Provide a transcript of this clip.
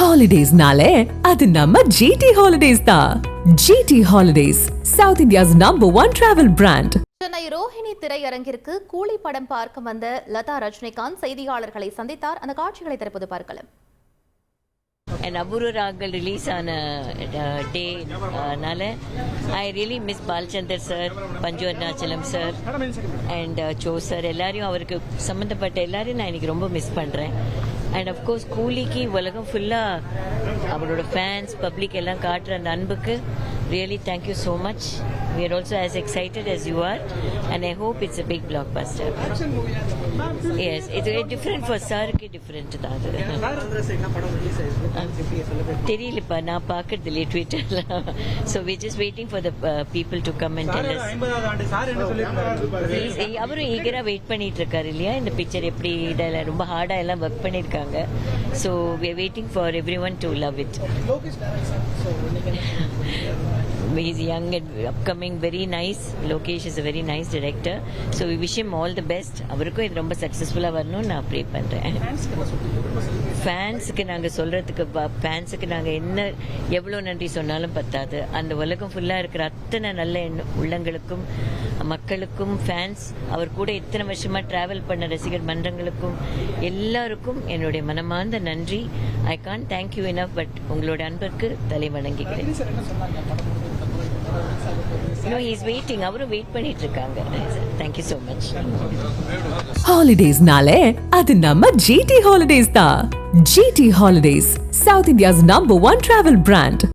ஹாலிடேஸ்னாலே அது நம்ம ஜிடி ஹாலிடேஸ் தான். GT holidays, south India's #1 travel brand. Chennai Rohini திரையரங்கிற்கு கூலி படம் பார்க்க வந்த லதா ரஜினிகாந்த் செய்தியாளர்களை சந்தித்தார். அந்த காட்சிகளை தற்போது பார்க்கலாம். அபூர்வ ராகங்கள் ரிலீஸ் ஆன டேனால I really miss Balachander sir, Panchu Arunachalam sir and so sir, எல்லாரையும் அவருக்கு சம்மந்தப்பட்ட எல்லாரையும் நான் இன்னைக்கு ரொம்ப மிஸ் பண்ணுறேன். அண்ட் அஃப்கோர்ஸ் கூலிக்கு உலகம் ஃபுல்லாக அவரோட ஃபேன்ஸ் பப்ளிக் எல்லாம் காட்டுற அந்த அன்புக்கு really thank you so much. We are also as excited as you are and I hope it's a big blockbuster. Yes, it's different for sir ki different da adu. தெரியலப்பா, நான் பார்க்கறது இல்லையே ட்விட்டர்ல. So we're just waiting for the people to come and tell us. அவரும் ஈகரா wait பண்ணிட்டு இருக்காரு இல்லையா, இந்த பிக்சர் எப்படி இதெல்லாம் ரொம்ப ஹார்டா எல்லாம் ஒர்க் பண்ணிருக்காங்க. So we are waiting for everyone to love it. He's young and upcoming, very nice. Lokesh is a very nice director, so we wish him all the best. அவருக்கும் இது ரொம்ப சக்சஸ்ஃபுல்லா வரணும்னு நான் ப்ரே பண்றேன். ஃபேன்ஸுக்கு நாங்கள் சொல்றதுக்கு, ஃபேன்ஸுக்கு நாங்கள் என்ன எவ்வளோ நன்றி சொன்னாலும் பத்தாது. அந்த உலகம் ஃபுல்லாக இருக்கிற அத்தனை நல்ல உள்ளங்களுக்கும் மக்களுக்கும், ஃபேன்ஸ் அவர் கூட இத்தனை வருஷமா டிராவல் பண்ண ரசிகர் மன்றங்களுக்கும் எல்லாருக்கும் என்னுடைய மனமார்ந்த நன்றி. I can't thank you enough, but உங்களோட அன்பிற்கு தலை வணங்குகிறேன். No, he is waiting. அவரும் வெயிட் பண்ணிட்டு இருக்காங்க. Thank you so much. ஹாலிடேஸ்னாலே அது நம்ம ஜிடி ஹாலிடேஸ் தான். GT holidays, south India's #1 travel brand.